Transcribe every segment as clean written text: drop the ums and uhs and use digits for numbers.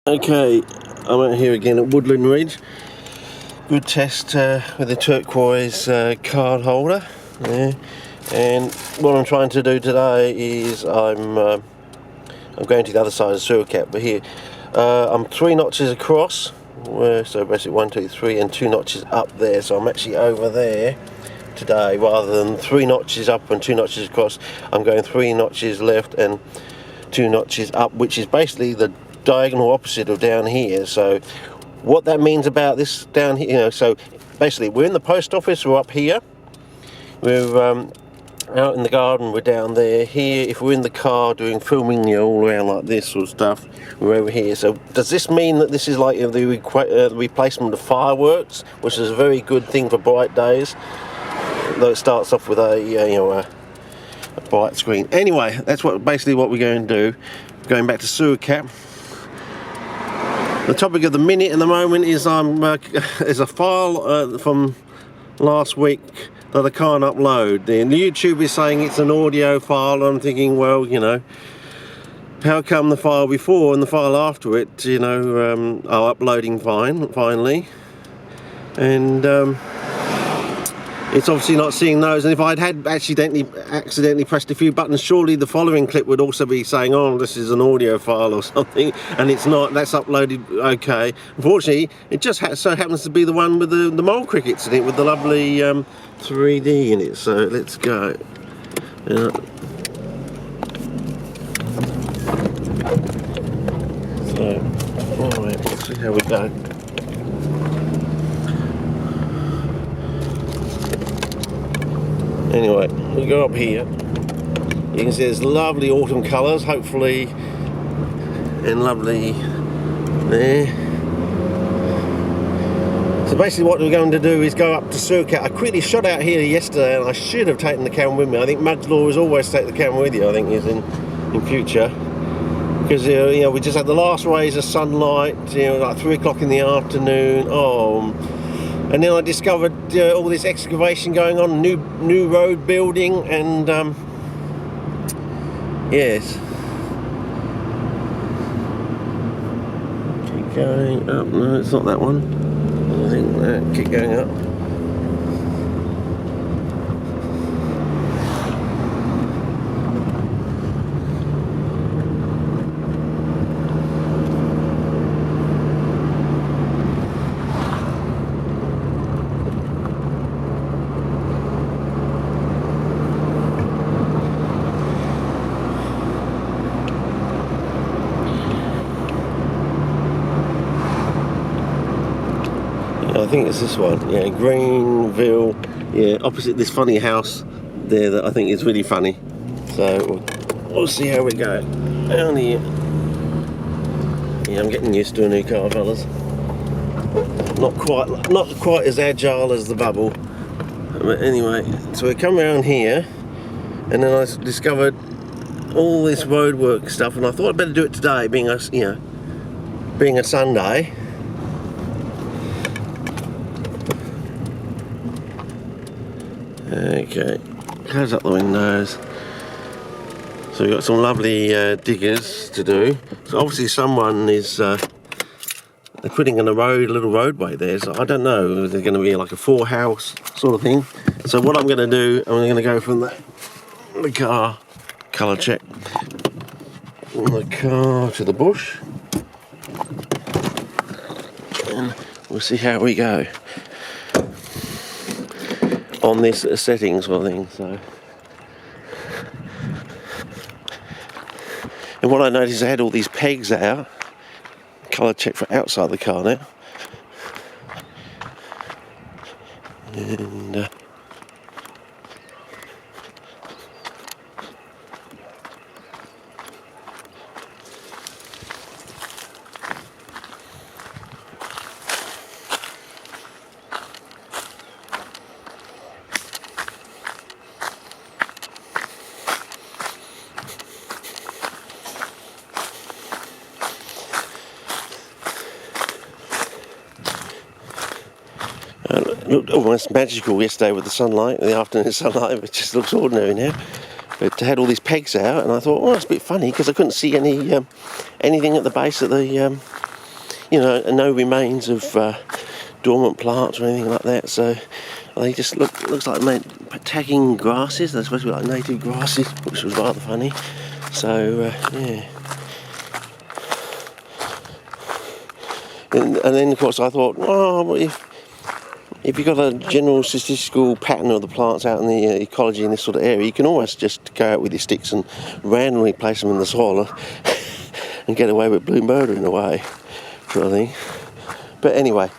Okay, I'm out here again at Woodland Ridge. Good test with the turquoise card holder. Yeah. And what I'm trying to do today is I'm going to the other side of the sewer cap, but here I'm 3 notches across. So basically 1, 2, 3, and 2 notches up there. So I'm actually over there today, rather than 3 notches up and 2 notches across. I'm going 3 notches left and 2 notches up, which is basically the diagonal opposite of down here. So what that means about this down here, so basically we're in the post office, we're up here, we're out in the garden, we're down there. Here, if we're in the car doing filming, all around like this sort of stuff, we're over here. So does this mean that this is like the replacement of fireworks, which is a very good thing for bright days, though it starts off with a bright screen. Anyway, that's basically what we're going to do. Going back to sewer cap. The topic of the minute and the moment is is a file from last week that I can't upload. The YouTube is saying it's an audio file, and I'm thinking, well, how come the file before and the file after it, are uploading finally, and it's obviously not seeing those. And if I'd had accidentally pressed a few buttons, surely the following clip would also be saying, oh, this is an audio file or something, and it's not. That's uploaded okay. Unfortunately, it just so happens to be the one with the mole crickets in it, with the lovely 3D in it. So let's go. So, alright, let's see how we go. Anyway, we go up here. You can see there's lovely autumn colours, hopefully, and lovely there. So basically what we're going to do is go up to sewer cap. I quickly shot out here yesterday, and I should have taken the camera with me. I think Mug's law is always take the camera with you, I think, is in future. Because, we just had the last rays of sunlight, like 3 o'clock in the afternoon. And then I discovered all this excavation going on, new road building, and yes. Keep going up. No, it's not that one. I think keep going up. I think it's this one, yeah, Greenville, yeah, opposite this funny house there that I think is really funny. So we'll see how we go. Down here. Yeah, I'm getting used to a new car, fellas. Not quite as agile as the bubble. But anyway, so we come around here, and then I discovered all this roadwork stuff, and I thought I'd better do it today, being a Sunday. Okay, close up the windows. So we've got some lovely diggers to do. So obviously someone is they're putting in a little roadway there. So I don't know if there's going to be like a 4-house sort of thing. So what I'm going to do, I'm going to go from the car colour check, from the car to the bush, and we'll see how we go on this setting sort of thing. So, and what I noticed, I had all these pegs out, colour check for outside the car now, and it looked almost magical yesterday with the sunlight, the afternoon sunlight. It just looks ordinary now. But I had all these pegs out, and I thought, oh, it's a bit funny because I couldn't see anything at the base of the you know, no remains of dormant plants or anything like that. So they just looks like tagging grasses. They're supposed to be like native grasses, which was rather funny. So yeah. And then of course I thought, oh, well, if you've got a general statistical pattern of the plants out in the ecology in this sort of area, you can almost just go out with your sticks and randomly place them in the soil and get away with blue murder in a way, sort of thing. But anyway,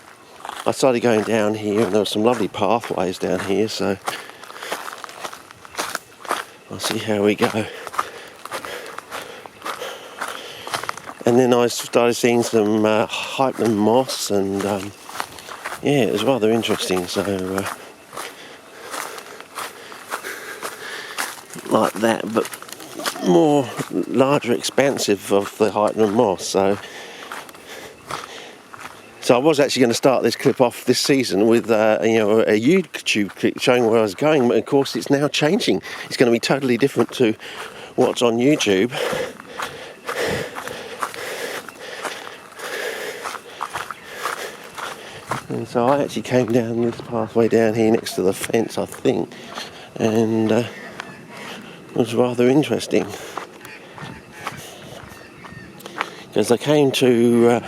I started going down here, and there were some lovely pathways down here, so I'll see how we go. And then I started seeing some Hypnum moss, and yeah, it was rather interesting. So like that, but more larger, expansive of the Hypnum moss. So I was actually going to start this clip off this season with a YouTube clip showing where I was going, but of course it's now changing. It's going to be totally different to what's on YouTube. And so I actually came down this pathway down here next to the fence, I think, and it was rather interesting because I came to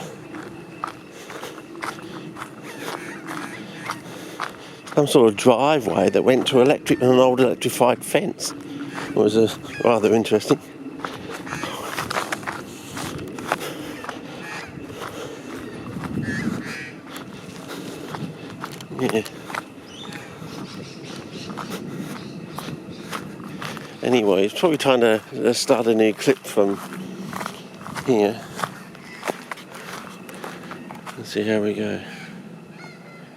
some sort of driveway that went to an old electrified fence. It was rather interesting. Yeah. Anyway, it's probably time to start a new clip from here. Let's see how we go.